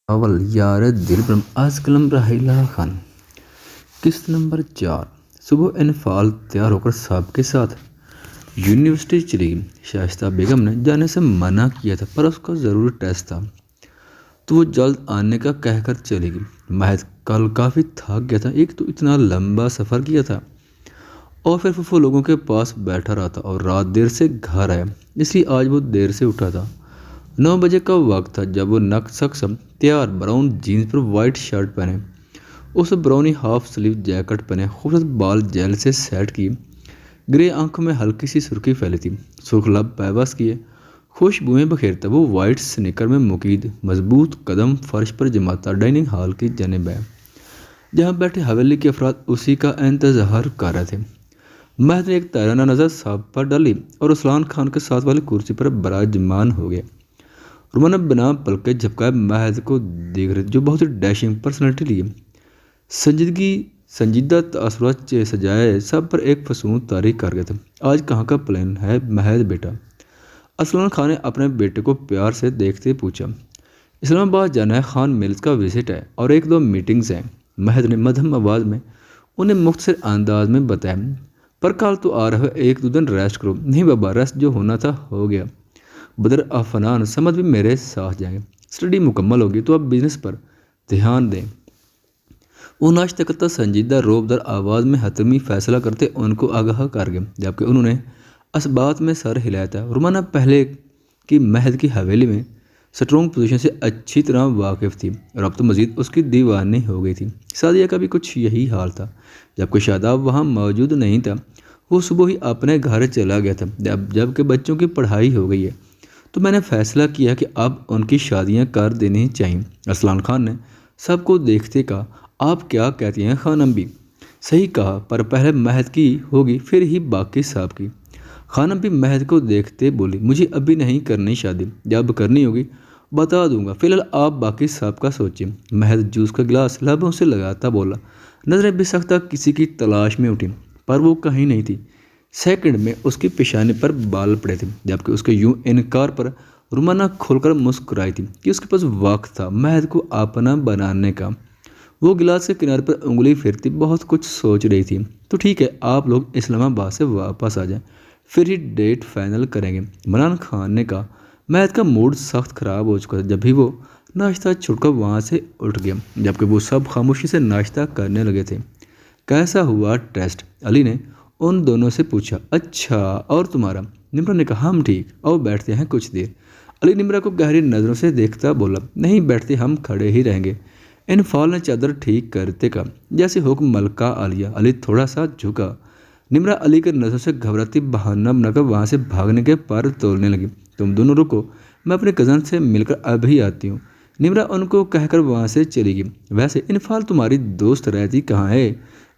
اول یار دل برم آج کلم راہیلا خان قسط نمبر 4 صبح انفال تیار ہو کر صاحب کے ساتھ یونیورسٹی چلی گئی۔ شائستہ بیگم نے جانے سے منع کیا تھا پر اس کا ضروری ٹیسٹ تھا تو وہ جلد آنے کا کہہ کر چلی گئی۔ مہد کل کافی تھک گیا تھا، ایک تو اتنا لمبا سفر کیا تھا اور پھر پھوپھو لوگوں کے پاس بیٹھا رہا تھا اور رات دیر سے گھر آیا، اس لیے آج وہ دیر سے اٹھا تھا۔ 9 بجے کا وقت تھا جب وہ سکسم تیار براؤن جینز پر وائٹ شرٹ پہنے، اس براؤنی ہاف سلیو جیکٹ پہنے، خوبصورت بال جیل سے سیٹ کیے، گرے آنکھوں میں ہلکی سی سرخی پھیلی تھی، سرخ لب پیباس کیے، خوشبوئیں بکھیرتا وہ وائٹ سنیکر میں مقید مضبوط قدم فرش پر جماتا ڈائننگ ہال کی جانب ہے جہاں بیٹھے حویلی کے افراد اسی کا انتظار کر رہے تھے۔ مہد نے ایک تیرانہ نظر صاحب پر ڈالی اور اسلان خان کے ساتھ والی کرسی پر براجمان ہو گئے۔ رومانہ بنا پلکیں جھپکائے مہد کو دیکھ رہے جو بہت ہی ڈیشنگ پرسنالٹی لیے سنجیدہ تاثرات سجائے سب پر ایک فسون تاریخ کر گئے تھے۔ آج کہاں کا پلان ہے مہد بیٹا؟ اسلان خان نے اپنے بیٹے کو پیار سے دیکھتے پوچھا۔ اسلام آباد جانا ہے، خان ملز کا وزٹ ہے اور 1-2 میٹنگز ہیں، مہد نے مدھم آواز میں انہیں مختصر انداز میں بتایا۔ پر کل تو آ رہا ہے، 1-2 دن ریسٹ کرو۔ نہیں بابا، ریسٹ جو ہونا تھا ہو گیا، بدر افنان سمجھ بھی میرے ساتھ جائیں گے، اسٹڈی مکمل ہوگی تو اب بزنس پر دھیان دیں۔ وہ ناشتہ کرتا سنجیدہ روب در آواز میں حتمی فیصلہ کرتے ان کو آگاہ کر گئے، جبکہ انہوں نے اس بات میں سر ہلایا تھا۔ رومانہ پہلے کی مہد کی حویلی میں سٹرونگ پوزیشن سے اچھی طرح واقف تھی اور اب تو مزید اس کی دیوانی ہو گئی تھی۔ سعدیہ کا بھی کچھ یہی حال تھا، جبکہ شاداب وہاں موجود نہیں تھا، وہ صبح ہی اپنے گھر چلا گیا تھا۔ جب کہ بچوں کی پڑھائی ہو گئی ہے تو میں نے فیصلہ کیا کہ اب ان کی شادیاں کر دینی چاہئیں۔ اسلان خان نے سب کو دیکھتے کہا، آپ کیا کہتی ہیں خانم بھی؟ صحیح کہا، پر پہلے مہد کی ہوگی پھر ہی باقی صاحب کی۔ خانم بھی مہد کو دیکھتے بولی، مجھے ابھی نہیں کرنی شادی، جب کرنی ہوگی بتا دوں گا، فی الحال آپ باقی صاحب کا سوچیں۔ مہد جوس کا گلاس لبوں سے لگاتا بولا، نظریں بسختہ کسی کی تلاش میں اٹھی پر وہ کہیں نہیں تھی۔ سیکنڈ میں اس کی پیشانی پر بال پڑے تھے، جبکہ اس کے یوں انکار پر رومانہ کھل کر مسکرائی تھی کہ اس کے پاس وقت تھا مہد کو اپنا بنانے کا۔ وہ گلاس کے کنارے پر انگلی پھیرتی بہت کچھ سوچ رہی تھی۔ تو ٹھیک ہے، آپ لوگ اسلام آباد سے واپس آ جائیں، پھر ہی ڈیٹ فائنل کریں گے، عمران خان نے کہا۔ مہد کا موڈ سخت خراب ہو چکا تھا جب بھی وہ ناشتہ چھوڑ کر وہاں سے اٹھ گیا، جبکہ وہ سب خاموشی سے ناشتہ کرنے لگے تھے۔ کیسا ہوا ٹیسٹ؟ علی نے ان دونوں سے پوچھا۔ اچھا، اور تمہارا؟ نمرا نے کہا، ہم ٹھیک، آؤ بیٹھتے ہیں کچھ دیر۔ علی نمرا کو گہری نظروں سے دیکھتا بولا، نہیں بیٹھتے، ہم کھڑے ہی رہیں گے۔ انفال نے چادر ٹھیک کرتے کہا، جیسے حکم ملکہ عالیہ۔ علی تھوڑا سا جھکا۔ نمرا علی کے نظروں سے گھبراتی بہانہ بنا کر وہاں سے بھاگنے کے پر تولنے لگی۔ تم دونوں رکو، میں اپنے کزن سے مل کر ابھی آتی ہوں۔ نمرا ان کو کہہ کر وہاں سے چلی گئی۔ ویسے انفال تمہاری دوست رہتی کہاں ہے؟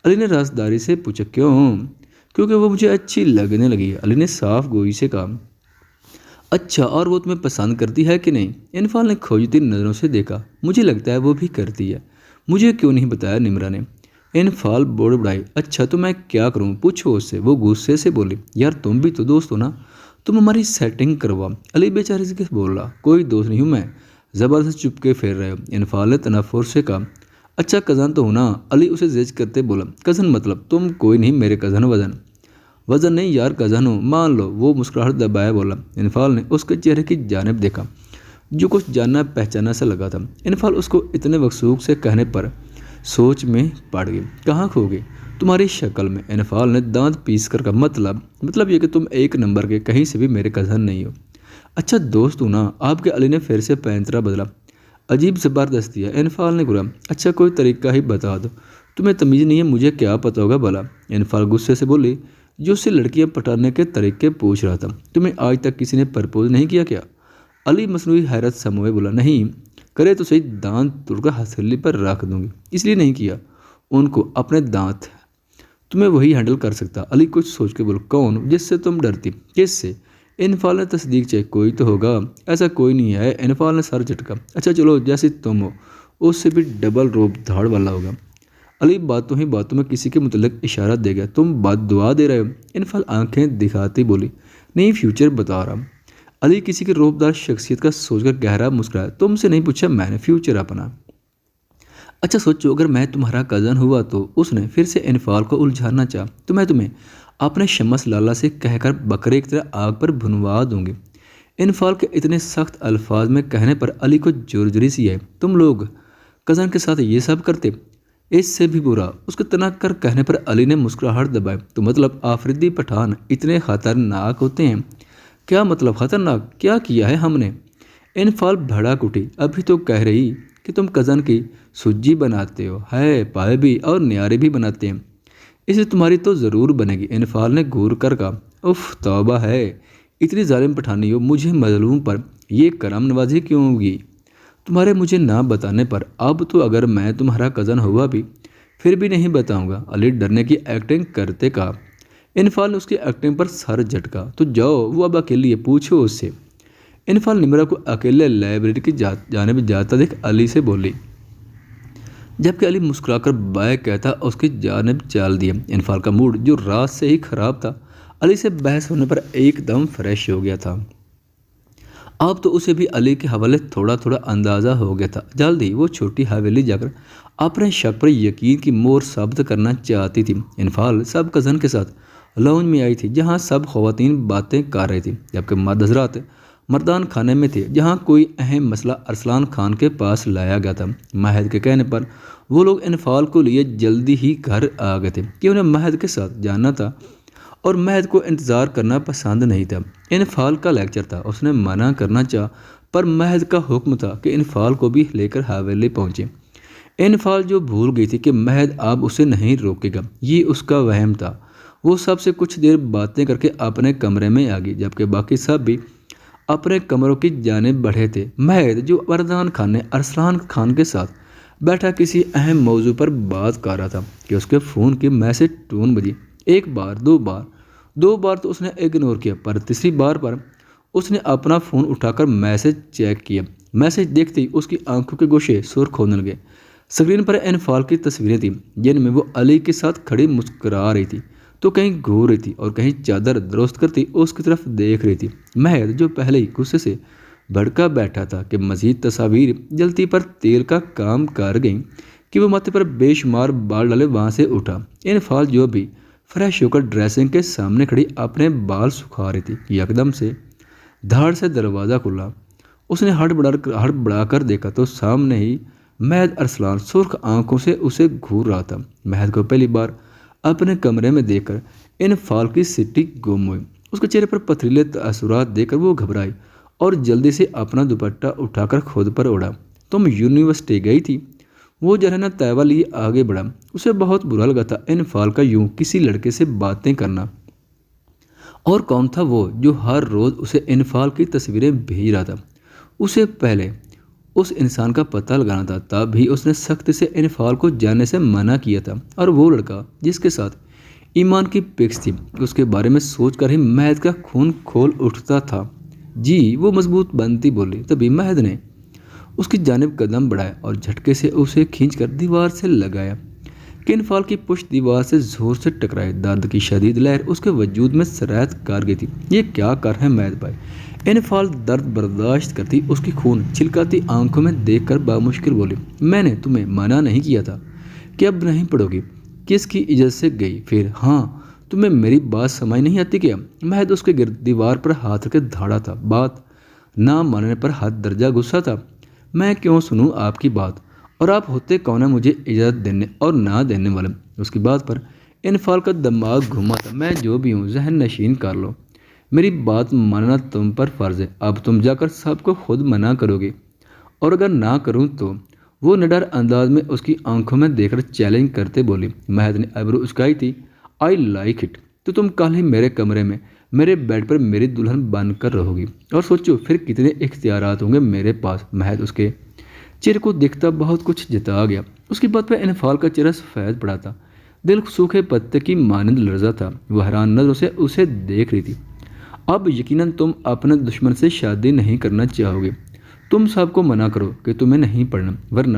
علی نے رازداری سے پوچھا۔ کیوں؟ کیونکہ وہ مجھے اچھی لگنے لگی ہے، علی نے صاف گوئی سے کہا۔ اچھا، اور وہ تمہیں پسند کرتی ہے کہ نہیں؟ انفال نے کھوجتی نظروں سے دیکھا۔ مجھے لگتا ہے وہ بھی کرتی ہے، مجھے کیوں نہیں بتایا؟ نمرا نے انفال بوڑ بڑھائی۔ اچھا تو میں کیا کروں؟ پوچھو اس سے، وہ غصے سے بولی۔ یار تم بھی تو دوست ہو نا، تم ہماری سیٹنگ کروا۔ علی بیچارے سے بولا، کوئی دوست نہیں ہوں میں، زبردست چپ کے پھیر رہے ہو۔ انفال نے تنفر سے کہا، اچھا کزن تو ہو نا؟ علی اسے زج کرتے بولا، کزن مطلب تم کوئی نہیں میرے کزن وزن نہیں یار، کزن ہو مان لو۔ وہ مسکراہٹ دبائے بولا۔ انفال نے اس کے چہرے کی جانب دیکھا جو کچھ جاننا پہچانا سا لگا تھا۔ انفال اس کو اتنے وثوق سے کہنے پر سوچ میں پڑ گئی۔ کہاں کھو گئی؟ تمہاری شکل میں، انفال نے دانت پیس کر کہا۔ مطلب یہ کہ تم 1 نمبر کے کہیں سے بھی میرے کزن نہیں ہو۔ اچھا دوست ہوں نا آپ کے؟ علی نے پھر سے پینترا بدلا۔ عجیب زبردستی ہے، انفال نے گرا۔ اچھا کوئی طریقہ ہی بتا دو، تمہیں تمیز نہیں ہے، مجھے کیا پتہ ہوگا بھلا؟ انفال غصے سے بولی جو اس سے لڑکیاں پٹانے کے طریقے پوچھ رہا تھا۔ تمہیں آج تک کسی نے پرپوز نہیں کیا کیا؟ علی مصنوعی حیرت سموئے بولا، نہیں، کرے تو صحیح دانت توڑ کر ہتھیلی پر رکھ دوں گی، اس لیے نہیں کیا۔ ان کو اپنے دانت تمہیں وہی ہینڈل کر سکتا۔ علی کچھ سوچ کے بولا، کون؟ جس سے تم ڈرتی؟ کس سے؟ انفال نے تصدیق چاہی۔ کوئی تو ہوگا، ایسا کوئی نہیں ہے۔ انفال نے سر جھٹکا۔ اچھا چلو، جیسے تم ہو اس سے بھی ڈبل روب دھاڑ والا ہوگا۔ علی باتوں ہی باتوں میں کسی کے متعلق اشارہ دے گیا۔ تم بد دعا دے رہے ہو؟ انفال آنکھیں دکھاتی بولی، نہیں فیوچر بتا رہا۔ علی کسی کی روبدار شخصیت کا سوچ کر گہرا مسکرایا۔ تم سے نہیں پوچھا میں نے، فیوچر اپنا۔ اچھا سوچو، اگر میں تمہارا کزن ہوا تو؟ اس نے پھر سے انفال کو الجھانا چاہا۔ تو میں تمہیں اپنے شمس لالا سے کہہ کر بکرے کی طرح آگ پر بھنوا دوں گی۔ انفال کے اتنے سخت الفاظ میں کہنے پر علی کو جرجری سی ہے۔ تم لوگ کزن کے ساتھ یہ سب کرتے؟ اس سے بھی برا، اس کے تنک کر کہنے پر علی نے مسکراہٹ دبائی۔ تو مطلب آفریدی پٹھان اتنے خطرناک ہوتے ہیں؟ کیا مطلب خطرناک؟ کیا کیا ہے ہم نے؟ انفال بھڑک اٹھی۔ ابھی تو کہہ رہی کہ تم کزن کی سجی بناتے ہو، ہے پائے بھی اور نیارے بھی بناتے ہیں، اس لیے تمہاری تو ضرور بنے گی۔ انفال نے گور کر کہا۔ اف توبہ ہے، اتنی ظالم پٹھانی ہو، مجھے مظلوم پر یہ کرم نوازی کیوں ہوگی تمہارے مجھے نہ بتانے پر؟ اب تو اگر میں تمہارا کزن ہوا بھی پھر بھی نہیں بتاؤں گا، علی ڈرنے کی ایکٹنگ کرتے کہا۔ انفال نے اس کی ایکٹنگ پر سر جھٹکا۔ تو جاؤ، وہ اب اکیلی ہے، پوچھو اس سے۔ انفال نمرہ کو اکیلے لائبریری کی جانب جاتا دیکھ علی سے بولی، جبکہ علی مسکرا کر بائے کہتا اس کی جانب چال دیا۔ انفال کا موڈ جو رات سے ہی خراب تھا علی سے بحث ہونے پر ایک دم فریش ہو گیا تھا۔ اب تو اسے بھی علی کے حوالے تھوڑا تھوڑا اندازہ ہو گیا تھا۔ جلدی وہ چھوٹی حویلی جا کر اپنے شک پر یقین کی مور ثابت کرنا چاہتی تھی۔ انفال سب کزن کے ساتھ لاؤنج میں آئی تھی جہاں سب خواتین باتیں کر رہی تھیں، جبکہ مرد حضرات مردان خانے میں تھے جہاں کوئی اہم مسئلہ ارسلان خان کے پاس لایا گیا تھا۔ مہد کے کہنے پر وہ لوگ انفال کو لیے جلدی ہی گھر آ گئے تھے کہ انہیں مہد کے ساتھ جانا تھا اور مہد کو انتظار کرنا پسند نہیں تھا۔ انفال کا لیکچر تھا، اس نے منع کرنا چاہا پر مہد کا حکم تھا کہ انفال کو بھی لے کر حویلی پہنچے۔ انفال جو بھول گئی تھی کہ مہد اب اسے نہیں روکے گا، یہ اس کا وہم تھا۔ وہ سب سے کچھ دیر باتیں کر کے اپنے کمرے میں آ گئی، جبکہ باقی سب بھی اپنے کمروں کی جانب بڑھے تھے۔ مہد جو مردان خان نے ارسلان خان کے ساتھ بیٹھا کسی اہم موضوع پر بات کر رہا تھا کہ اس کے فون کی میسج ٹون بجی۔ ایک بار، دو بار تو اس نے اگنور کیا، پر تیسری بار پر اس نے اپنا فون اٹھا کر میسج چیک کیا۔ میسج دیکھتے ہی اس کی آنکھوں کے گوشے سرخ ہونے لگے۔ اسکرین پر انفال کی تصویریں تھیں جن میں وہ علی کے ساتھ کھڑی مسکرا رہی تھی، تو کہیں گھور رہی تھی اور کہیں چادر درست کرتی اس کی طرف دیکھ رہی تھی۔ مہد جو پہلے ہی غصے سے بھڑکا بیٹھا تھا کہ مزید تصاویر جلتی پر تیل کا کام کر گئیں کہ وہ ماتھے پر بے شمار بال ڈالے وہاں سے اٹھا۔ انفال جو بھی فریش ہو کر ڈریسنگ کے سامنے کھڑی اپنے بال سکھا رہی تھی، یکدم سے دھاڑ سے دروازہ کھلا۔ اس نے ہڑ بڑا کر دیکھا تو سامنے ہی مہد ارسلان سرخ آنکھوں سے اسے گھور رہا تھا۔ مہد کو پہلی بار اپنے کمرے میں دیکھ کر انفال کی سٹی گم ہوئی۔ اس کے چہرے پر پتھریلے تاثرات دیکھ کر وہ گھبرائی اور جلدی سے اپنا دوپٹہ اٹھا کر خود پر اوڑھا۔ تم یونیورسٹی گئی تھی؟ وہ جرہنہ طیبہ لیے آگے بڑھا۔ اسے بہت برا لگا تھا انفال کا یوں کسی لڑکے سے باتیں کرنا۔ اور کون تھا وہ جو ہر روز اسے انفال کی تصویریں بھیج رہا تھا؟ اسے پہلے اس انسان کا پتہ لگانا تھا، تب بھی اس نے سختی سے انفال کو جانے سے منع کیا تھا۔ اور وہ لڑکا جس کے ساتھ ایمان کی پکس تھی، اس کے بارے میں سوچ کر ہی مہد کا خون کھول اٹھتا تھا۔ جی، وہ مضبوط بنتی بولی۔ تبھی مہد نے اس کی جانب قدم بڑھایا اور جھٹکے سے اسے کھینچ کر دیوار سے لگایا کہ انفال کی پشت دیوار سے زور سے ٹکرائے۔ درد کی شدید لہر اس کے وجود میں سرایت کر گئی تھی۔ یہ کیا کر رہے ہیں مہد بھائی؟ انفال درد برداشت کرتی اس کی خون چھلکاتی آنکھوں میں دیکھ کر بامشکل بولی۔ میں نے تمہیں منع نہیں کیا تھا کہ اب نہیں پڑھو گی؟ کس کی اجازت سے گئی پھر؟ ہاں، تمہیں میری بات سمجھ نہیں آتی کیا؟ مہد اس کے گرد دیوار پر ہاتھ رکھ کے دھاڑا تھا۔ بات نہ ماننے پر حد درجہ غصہ تھا۔ میں کیوں سنوں آپ کی بات؟ اور آپ ہوتے کون ہیں مجھے اجازت دینے اور نہ دینے والے؟ اس کی بات پر انفال کا دماغ گھوما تھا۔ میں جو بھی ہوں ذہن نشین کر لو، میری بات ماننا تم پر فرض ہے۔ اب تم جا کر سب کو خود منع کرو گے، اور اگر نہ کروں تو؟ وہ نڈر انداز میں اس کی آنکھوں میں دیکھ کر چیلنج کرتے بولی۔ مہد نے ابرو اچکائی تھی۔ I like it. تو تم کل ہی میرے کمرے میں میرے بیڈ پر میری دلہن بن کر رہو گی، اور سوچو پھر کتنے اختیارات ہوں گے میرے پاس۔ مہد اس کے چہرے کو دیکھتا بہت کچھ جتا گیا۔ اس کی بات پہ انفال کا چہرہ سفید پڑا تھا، دل سوکھے پتے کی مانند لرزا تھا۔ وہ حیران نظروں سے اسے دیکھ رہی تھی۔ اب یقیناً تم اپنے دشمن سے شادی نہیں کرنا چاہو گے۔ تم سب کو منع کرو کہ تمہیں نہیں پڑھنا، ورنہ۔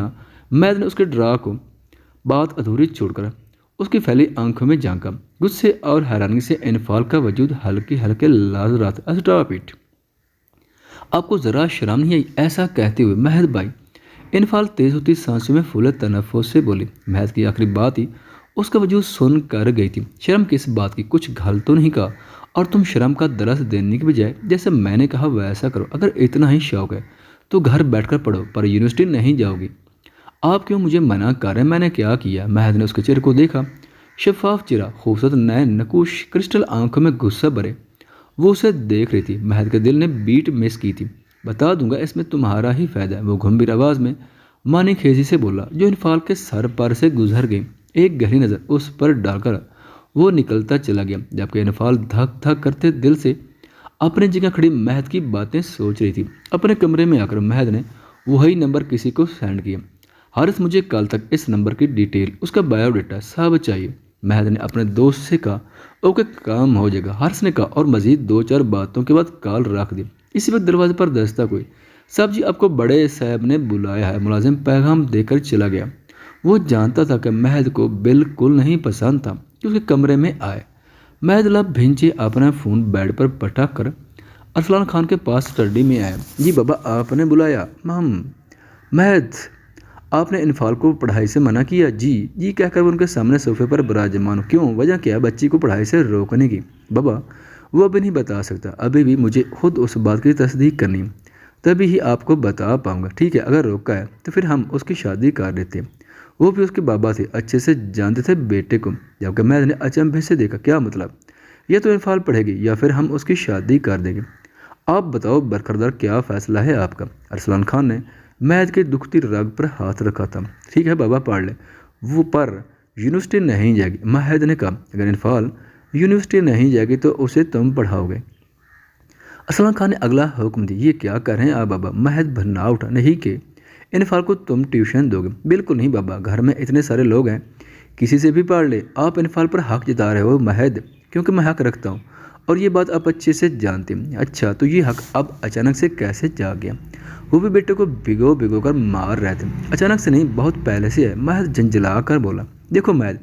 مہد نے اس کے ڈرا کو بات ادھوری چھوڑ کر اس کی پھیلی آنکھوں میں جھانکا۔ غصے اور حیرانگی سے انفال کا وجود ہلکے ہلکے لرز رہا تھا۔ Stop it! آپ کو ذرا شرم نہیں آئی؟ ایسا کہتے ہوئے مہد بھائی انفال تیز ہوتی سانسوں میں پھولے تنفس سے بولی۔ مہد کی آخری بات ہی اس کا وجود سن کر گئی تھی۔ شرم کس بات کی؟ کچھ گھل تو نہیں کہا؟ اور تم شرم کا درس دینے کی بجائے جیسے میں نے کہا ویسا کرو۔ اگر اتنا ہی شوق ہے تو گھر بیٹھ کر پڑھو، پر یونیورسٹی نہیں جاؤ گی۔ آپ کیوں مجھے منع کر رہے ہیں؟ میں نے کیا کیا؟ مہد نے اس کے چہرے کو دیکھا، شفاف چہرہ، خوبصورت نئے نقوش کرسٹل آنکھوں میں غصہ بھرے، وہ اسے دیکھ رہی تھی۔ مہد کے دل نے بیٹ مس کی تھی۔ بتا دوں گا اس میں تمہارا ہی فائدہ ہے، وہ گھمبیر آواز میں معنی خیزی سے بولا، جو انفال کے سر پر سے گزر گئی۔ ایک گہری نظر اس پر ڈال کر وہ نکلتا چلا گیا، جبکہ انفال دھک دھک کرتے دل سے اپنی جگہ کھڑی مہد کی باتیں سوچ رہی تھی۔ اپنے کمرے میں آ کر مہد نے وہی نمبر کسی کو سینڈ کیا۔ حارث، مجھے کل تک اس نمبر کی ڈیٹیل، اس کا بایو ڈیٹا سب چاہیے۔ مہد نے اپنے دوست سے کہا۔ اوکے، کام ہو جائے گا، حارث نے کہا، اور مزید 2-4 باتوں کے بعد کال رکھ دی۔ اسی وقت دروازے پر دستک ہوئی۔ صاحب جی، آپ کو بڑے صاحب نے بلایا ہے۔ ملازم پیغام دے کر چلا گیا۔ وہ جانتا تھا کہ مہد کو بالکل نہیں پسند تھا کہ اس کے کمرے میں آئے۔ مہد لب بھینچے اپنا فون بیڈ پر پٹک کر ارسلان خان کے پاس اسٹڈی میں آیا۔ جی بابا، آپ نے بلایا؟ مہد، آپ نے انفال کو پڑھائی سے منع کیا؟ جی کہہ کر ان کے سامنے صوفے پر براجمان۔ کیوں؟ وجہ کیا ہے بچی کو پڑھائی سے روکنے کی؟ بابا، وہ ابھی نہیں بتا سکتا، ابھی بھی مجھے خود اس بات کی تصدیق کرنی ہے، تبھی ہی آپ کو بتا پاؤں گا۔ ٹھیک ہے، اگر روکا ہے تو پھر ہم اس کی شادی کر دیتے۔ وہ بھی اس کے بابا تھے، اچھے سے جانتے تھے بیٹے کو۔ جبکہ مہد نے اچنبھے سے دیکھا۔ کیا مطلب؟ یہ تو انفال پڑھے گی یا پھر ہم اس کی شادی کر دیں گے؟ آپ بتاؤ برخردار، کیا فیصلہ ہے آپ کا؟ ارسلان خان نے مہد کی دکھتی رگ پر ہاتھ رکھا تھا۔ ٹھیک ہے بابا، پڑھ لے، وہ پر یونیورسٹی نہیں جائے گی۔ مہد نے کہا، اگر انفال یونیورسٹی نہیں جائے گی تو اسے تم پڑھاؤ گے؟ ارسلان خان نے اگلا حکم دی۔ یہ کیا کر رہے ہیں آپ بابا؟ مہد بھرنا اٹھا۔ نہیں کہ انفال کو تم ٹیوشن دو گے؟ بالکل نہیں بابا، گھر میں اتنے سارے لوگ ہیں، کسی سے بھی پڑھ لے۔ آپ انفال پر حق جتا رہے ہو مہد، کیونکہ میں حق رکھتا ہوں اور یہ بات آپ اچھے سے جانتے ہیں۔ اچھا، تو یہ حق اب اچانک سے کیسے جاگ گیا؟ وہ بھی بیٹے کو بھگو کر مار رہے تھے۔ اچانک سے نہیں، بہت پہلے سے ہے، مہد جھنجھلا کر بولا۔ دیکھو مہد،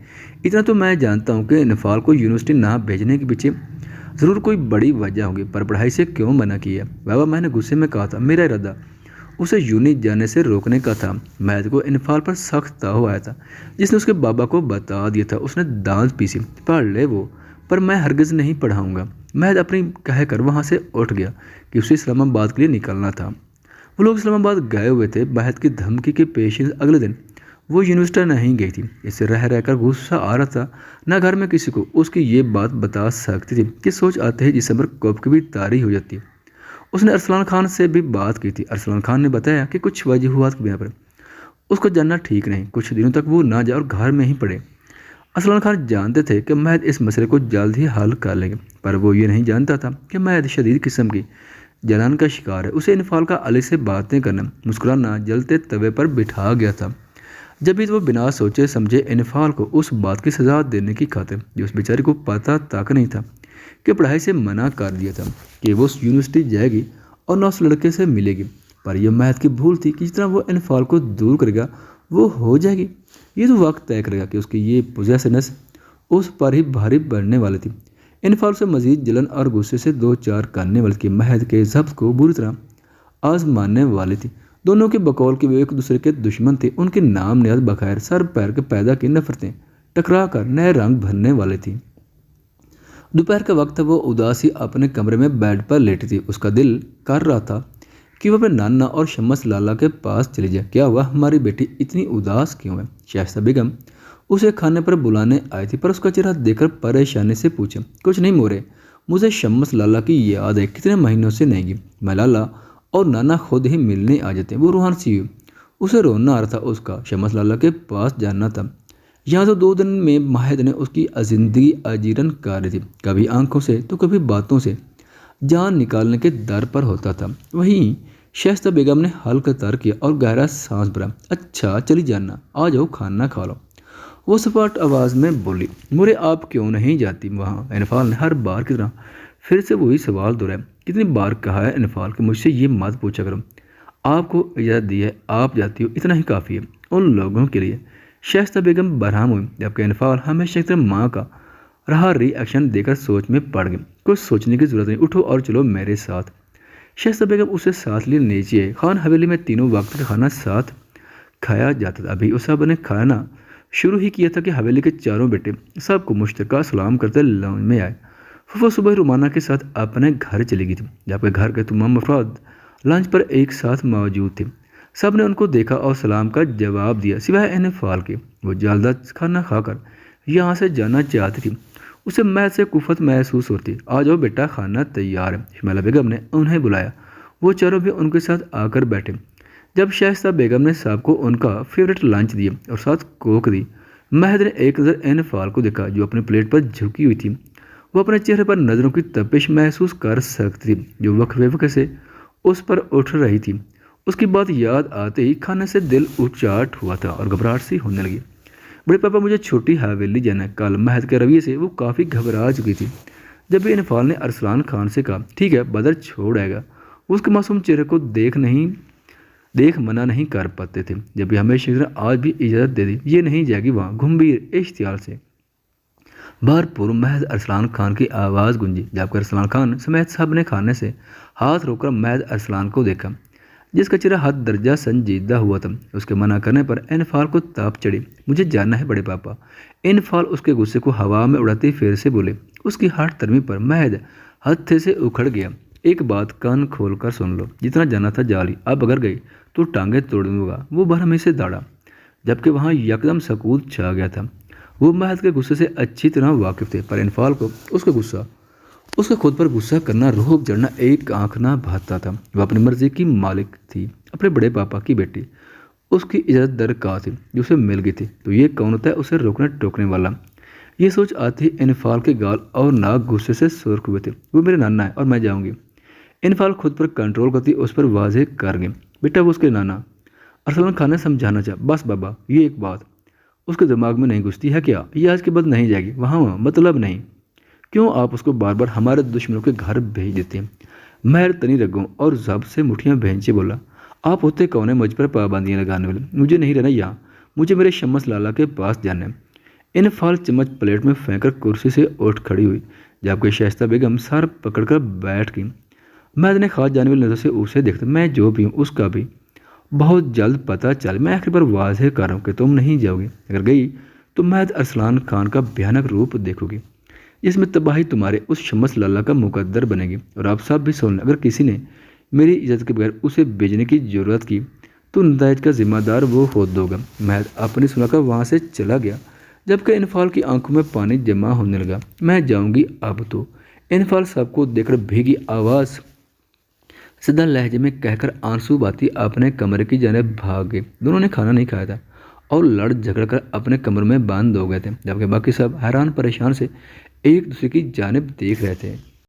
اتنا تو میں جانتا ہوں کہ انفال کو یونیورسٹی نہ بھیجنے کے پیچھے ضرور کوئی بڑی وجہ ہوگی، پر پڑھائی سے کیوں منع کی ہے؟ بابا، میں نے غصے میں کہا تھا، میرا ارادہ اسے یونی جانے سے روکنے کا تھا۔ مہد کو انفال پر سخت تاؤ آیا تھا، جس نے اس کے بابا کو بتا دیا تھا۔ اس نے دانت پیسی۔ پڑھ لے وہ، پر میں ہرگز نہیں پڑھاؤں گا۔ مہد اپنی کہہ کر وہاں سے اٹھ گیا کہ اسے اسلام آباد کے لیے نکلنا تھا۔ وہ لوگ اسلام آباد گئے ہوئے تھے۔ مہد کی دھمکی کے پیش اگلے دن وہ یونیورسٹی نہیں گئی تھی۔ اس سے رہ کر غصہ آ رہا تھا۔ نہ گھر میں کسی کو اس کی یہ بات بتا سکتی تھی کہ سوچ آتے ہی جسم پر کب کبھی طاری ہو جاتی ہے۔ اس نے ارسلان خان سے بھی بات کی تھی۔ ارسلان خان نے بتایا کہ کچھ وجوہات کی بنا پر اس کو جاننا ٹھیک نہیں، کچھ دنوں تک وہ نہ جائے اور گھر میں ہی پڑے۔ ارسلان خان جانتے تھے کہ مہد اس مسئلے کو جلد ہی حل کر لیں گے، پر وہ یہ نہیں جانتا تھا کہ مہد شدید قسم کی جلن کا شکار ہے۔ اسے انفال کا علی سے باتیں کرنا، مسکرانا جلتے توے پر بٹھا گیا تھا۔ جب بھی وہ بنا سوچے سمجھے انفال کو اس بات کی سزا دینے کی خاطر جو اس بیچارے کو پتہ تک نہیں تھا کہ پڑھائی سے منع کر دیا تھا کہ وہ یونیورسٹی جائے گی اور نہ اس لڑکے سے ملے گی، پر یہ مہد کی بھول تھی کہ جتنا وہ انفال کو دور کرے گا وہ ہو جائے گی۔ یہ تو وقت طے کرے گا کہ اس کی یہ پوزیسنس اس پر ہی بھاری بڑھنے والی تھی۔ انفال سے مزید جلن اور غصے سے دو چار کرنے والی تھی، مہد کے ضبط کو بری طرح آزمانے والی تھی۔ دونوں کے بقول کے وہ ایک دوسرے کے دشمن تھے۔ ان کے نام نیاز بغیر سر پیر کے پیدا کی نفرتیں ٹکرا کر نئے رنگ بھرنے والی تھیں۔ دوپہر کا وقت وہ اداسی اپنے کمرے میں بیڈ پر لیٹی تھی۔ اس کا دل کر رہا تھا کہ وہ اپنے نانا اور شمس لالا کے پاس چلی جائے۔ کیا ہوا؟ ہماری بیٹی اتنی اداس کیوں ہے؟ شائستہ بیگم اسے کھانے پر بلانے آئی تھی، پر اس کا چہرہ دیکھ کر پریشانی سے پوچھا۔ کچھ نہیں مورے، مجھے شمس لالا کی یاد ہے، کتنے مہینوں سے نہیں گی۔ میں لالا اور نانا خود ہی ملنے آ جاتے ہیں۔ وہ روحان سی ہوئی، اسے رونا آ رہا تھا۔ اس کا شمس لالا کے پاس جانا تھا۔ یہاں تو 2 دن میں مہد نے اس کی زندگی اجیرن کر رہی تھی، کبھی آنکھوں سے تو کبھی باتوں سے جان نکالنے کے در پر ہوتا تھا۔ وہیں شائستہ بیگم نے ہلکا تر کیا اور گہرا سانس بھرا۔ اچھا چلی جانا، آ جاؤ کھانا کھا لو، وہ سپاٹ آواز میں بولی۔ مورے آپ کیوں نہیں جاتی وہاں؟ انفال نے ہر بار کی طرح پھر سے وہی سوال دہرایا۔ کتنی بار کہا ہے انفال کہ مجھ سے یہ مت پوچھا کرو، آپ کو اجازت دی ہے، آپ جاتی ہو، اتنا ہی کافی ہے ان لوگوں کے لیے۔ شائستہ بیگم برہم ہوئی، جبکہ انفال ہمیشہ کی طرح ماں کا رہا ری ایکشن دے کر سوچ میں پڑ گئی۔ کچھ سوچنے کی ضرورت نہیں، اٹھو اور چلو میرے ساتھ۔ شائستہ بیگم اسے ساتھ لیے نیچے آئی۔ خان حویلی میں تینوں وقت کا کھانا ساتھ کھایا جاتا تھا۔ ابھی اسحاق نے کھانا شروع ہی کیا تھا کہ حویلی کے چاروں بیٹے سب کو مشترکہ سلام کرتے لاؤنج میں آئے۔ پھوپھو صبح رومانہ کے ساتھ اپنے گھر چلی گئی تھی، جبکہ گھر کے تمام افراد لنچ پر ایک ساتھ موجود تھے۔ سب نے ان کو دیکھا اور سلام کا جواب دیا سوائے انفال کے۔ وہ جلد کھانا کھا کر یہاں سے جانا چاہتی تھی۔ اسے محض سے کفت محسوس ہوتی۔ آ جاؤ بیٹا، کھانا تیار ہے، شمیلہ بیگم نے انہیں بلایا۔ وہ چاروں بھی ان کے ساتھ آ کر بیٹھے۔ جب شائستہ بیگم نے سب کو ان کا فیوریٹ لنچ دیا اور ساتھ کوک دی، مہد نے ایک نظر انفال کو دیکھا جو اپنی پلیٹ پر جھکی ہوئی تھی۔ وہ اپنے چہرے پر نظروں کی تپش محسوس کر سکتی تھی جو وقفے وقفے سے اس پر اٹھ رہی تھی۔ اس کی بات یاد آتے ہی کھانے سے دل اچاٹ ہوا تھا اور گھبراہٹ سی ہونے لگی۔ بڑے پاپا مجھے چھوٹی حویلی جانا ہے۔ کل مہد کے رویے سے وہ کافی گھبرا چکی تھی۔ جب بھی انفال نے ارسلان خان سے کہا ٹھیک ہے بدر چھوڑ آئے گا، اس کے معصوم چہرے کو دیکھ منع نہیں کر پاتے تھے۔ جب بھی ہمیشہ آج بھی اجازت دے دی، یہ نہیں جائے گی وہاں۔ گمبھیر اشتعال سے باہر پر مہد ارسلان خان کی آواز گونجی، جبکہ ارسلان خان سمیت سب نے کھانے سے ہاتھ روک کر مہد ارسلان کو دیکھا جس کا چہرہ حد درجہ سنجیدہ ہوا تھا۔ اس کے منع کرنے پر انفال کو تاپ چڑھی۔ مجھے جاننا ہے بڑے پاپا۔ انفال اس کے غصے کو ہوا میں اڑاتے پھر سے بولے۔ اس کی ہٹ ترمی پر مہد ہتھے سے اکھڑ گیا۔ ایک بات کان کھول کر سن لو، جتنا جانا تھا جا لی، اب اگر گئی تو ٹانگیں توڑ دوں گا۔ وہ برہمی سے دوڑا، جبکہ وہاں یکدم سکوت چھا گیا تھا۔ وہ مہد کے غصے سے اچھی طرح واقف تھے، پر انفال کو اس کا خود پر غصہ کرنا، روح جڑنا ایک آنکھ نہ بھاتا تھا۔ وہ اپنی مرضی کی مالک تھی، اپنے بڑے پاپا کی بیٹی۔ اس کی عزت درکار تھی جو اسے مل گئی تھی، تو یہ کون ہوتا ہے اسے روکنے ٹوکنے والا؟ یہ سوچ آتی انفال کے گال اور ناک غصے سے سرخ ہوئے تھے۔ وہ میرے نانا ہے اور میں جاؤں گی۔ انفال خود پر کنٹرول کرتی اس پر واضح کر گئی، بیٹا وہ اس کے نانا۔ ارسلان خان نے سمجھانا چاہا، بس بابا یہ ایک بات اس کے دماغ میں نہیں گھستی ہے کیا؟ یہ آج کے بعد نہیں جائے گی وہاں مطلب نہیں۔ کیوں آپ اس کو بار بار ہمارے دشمنوں کے گھر بھیج دیتے ہیں؟ مہر تنی رگوں اور ضبط سے مٹھیاں بھینچے بولا، آپ ہوتے کون ہیں مجھ پر پابندیاں لگانے والے؟ مجھے نہیں رہنا یہاں، مجھے میرے شمس لالا کے پاس جانا ہے۔ انفال چمچ پلیٹ میں پھینک کر کرسی سے اٹھ کھڑی ہوئی، جبکہ شائستہ بیگم سر پکڑ کر بیٹھ گئی۔ مہد نے خاص جانے والی نظر سے اسے دیکھتا، میں جو بھی ہوں اس کا بھی بہت جلد پتہ چل، میں آخر پر واضح کر رہا ہوں کہ تم نہیں جاؤ گی۔ اگر گئی تو مہد ارسلان خان کا بھیانک روپ دیکھو گی جس میں تباہی تمہارے اس شمس لالا کا مقدر بنے گی۔ اور آپ سب بھی سن لیں، اگر کسی نے میری اجازت کے بغیر اسے بھیجنے کی ضرورت کی تو نتائج کا ذمہ دار وہ خود ہوگا۔ مہد اپنی سنا کر وہاں سے چلا گیا، جبکہ انفال کی آنکھوں میں پانی جمع ہونے لگا۔ میں جاؤں گی اب تو، انفال سب کو دیکھ کر بھیگی آواز سدھا لہجے میں کہہ کر آنسو باتی اپنے کمرے کی جانب بھاگ گئے۔ دونوں نے کھانا نہیں کھایا تھا اور لڑ جھگڑ کر اپنے کمرے میں بند ہو گئے تھے، جبکہ باقی سب حیران پریشان سے ایک دوسرے کی جانب دیکھ رہے تھے۔